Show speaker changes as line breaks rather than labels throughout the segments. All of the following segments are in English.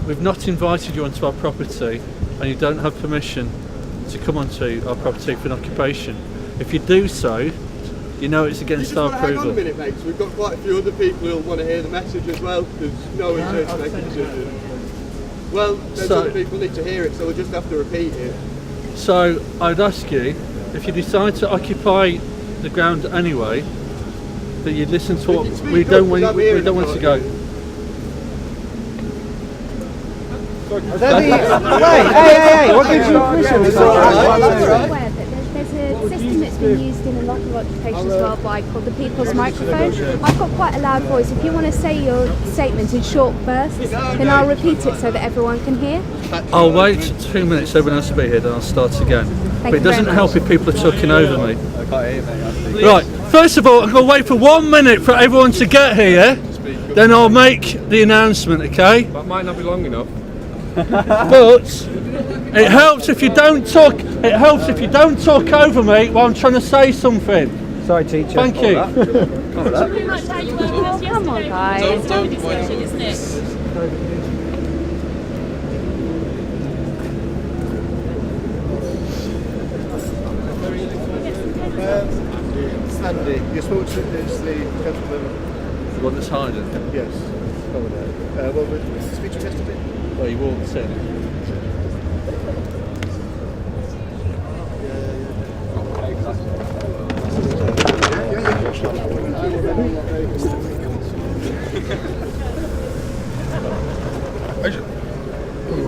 We've not invited you onto our property, and you don't have permission to come onto our property for an occupation. If you do so, you know it's against our approval.
Hang on a minute, mate, so we've got quite a few other people who'll want to hear the message as well, because no one's here to make a decision. Well, those other people need to hear it, so we'll just have to repeat it.
So, I'd ask you, if you decide to occupy the ground anyway, that you listen to what we don't want to go.
Hey, what gives you permission?
There's a system that's been used in a lot of occupations worldwide called the People's Microphone. I've got quite a loud voice. If you want to say your statement in short bursts, then I'll repeat it so that everyone can hear.
I'll wait 2 minutes so everyone else will be here, then I'll start again. But it doesn't help if people are talking over me. Right, first of all, I'm going to wait for 1 minute for everyone to get here, then I'll make the announcement, okay?
That might not be long enough.
But it helps if you don't talk. It helps if you don't talk over me while I'm trying to say something.
Sorry, teacher.
Thank you.
That's pretty much how you worked with us yesterday.
Come on, guys.
It's a lovely discussion, isn't it?
Andy, you're supposed to it's the gentleman.
The one that's hiding.
Yes. Over there. Well, the speech yesterday.
Well, he walked in.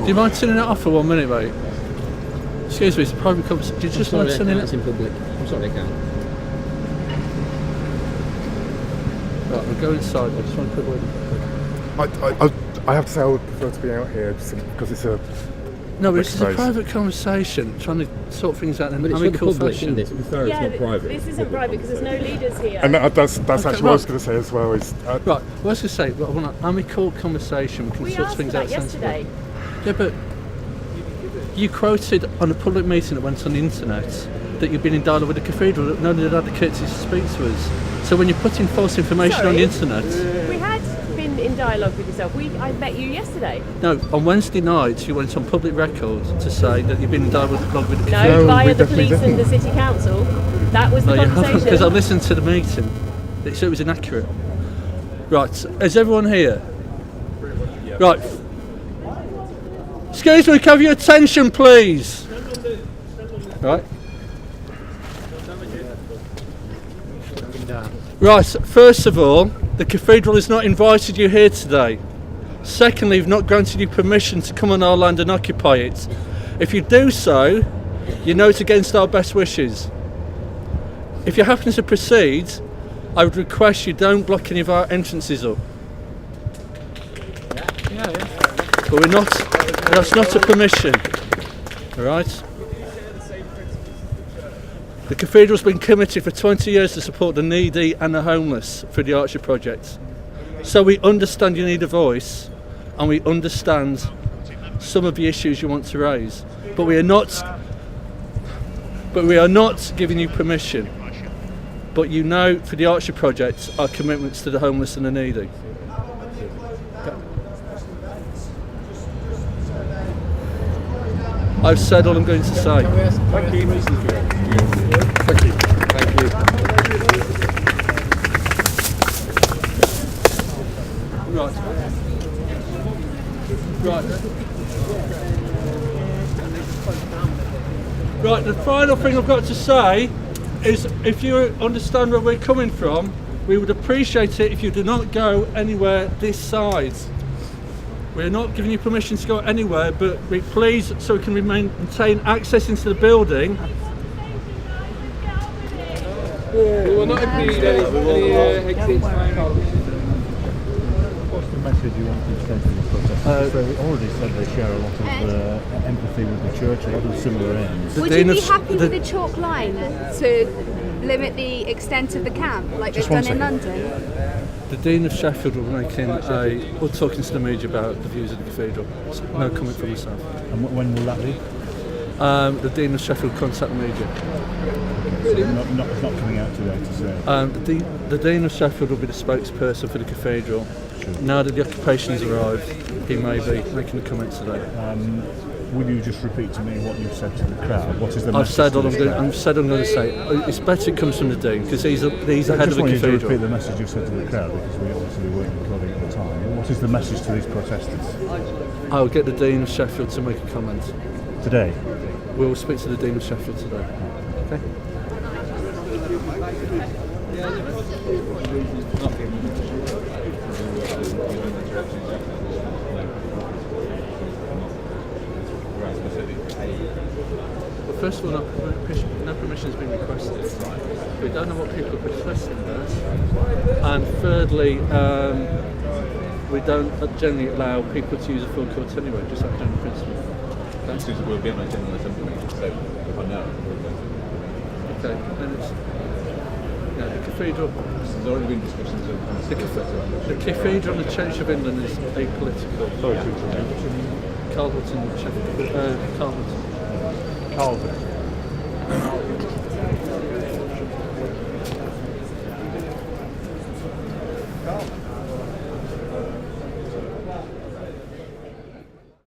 Do you mind turning it off for 1 minute, mate? Excuse me, it's a private conversation. Do you just mind turning it?
It's in public. I'm sorry, I can't.
Right, we'll go inside. I just want to put one.
I have to say I would prefer to be out here because it's a...
No, but it's a private conversation, trying to sort things out in an amicable fashion.
This is not private.
This isn't private because there's no leaders here.
And that's actually what I was going to say as well. Is
right, well, I was going to say, I want an amicable conversation. We can sort things out
yesterday.
Yeah, but you quoted on a public meeting that went on the internet that you've been in dialogue with the cathedral, that nobody had the courtesy to speak to us. So when you're putting false information on the internet...
We had been in dialogue with yourself. I met you yesterday.
No, on Wednesday night you went on public record to say that you've been in dialogue with the cathedral.
No, via the police and the city council. That was the conversation.
Because I listened to the meeting, so it was inaccurate. Right, is everyone here? Right. Excuse me, can I have your attention, please? Right. Right, first of all, the cathedral has not invited you here today. Secondly, we've not granted you permission to come on our land and occupy it. If you do so, you know it's against our best wishes. If you happen to proceed, I would request you don't block any of our entrances up. But we're not, that's not a permission, alright? The cathedral's been committed for 20 years to support the needy and the homeless through the Archer project. So we understand you need a voice, and we understand some of the issues you want to raise. But we are not giving you permission. But you know, for the Archer project, our commitments to the homeless and the needy. I've said all I'm going to say.
Thank you.
Thank you. Right. Right, the final thing I've got to say is if you understand where we're coming from, we would appreciate it if you do not go anywhere this side. We're not giving you permission to go anywhere, but please, so we can maintain access into the building.
We will not impede any exits.
What's the message you want to send to the protesters? They already said they share a lot of empathy with the church, a lot of similar aims.
Would you be happy with a chalk line to limit the extent of the camp, like they've done in London?
The Dean of Sheffield will be talking to the media about the views of the cathedral. No comment from myself.
And when will that be?
The Dean of Sheffield contact the media.
So it's not coming out today to say.
The Dean of Sheffield will be the spokesperson for the cathedral.
church.
Now that the occupations arrived, he may be making a comment today.
Will you just repeat to me what you've said to the crowd? What is the
I've
message
said
to
what
this
I'm
crowd?
going to say. It's better it comes from the Dean, because he's the head of the
I just want you to repeat
cathedral.
the message you said to the crowd, because we obviously weren't recording at the time. What is the message to these protesters
I'll get the Dean of Sheffield to make a comment.
today?
We'll speak to the Dean of Sheffield today. Okay? Well, first of all, no permission has been requested. We don't know what people are protesting about. And thirdly, we don't generally allow people to use a full court anyway, just out of general principle. Okay?
We'll be on a general assembly, so I know.
Okay, then it's the cathedral.
There's already been discussions of
The cathedral and the Church of England is apolitical.
Sorry to interrupt.
Carlton, Carlton.
Carlton.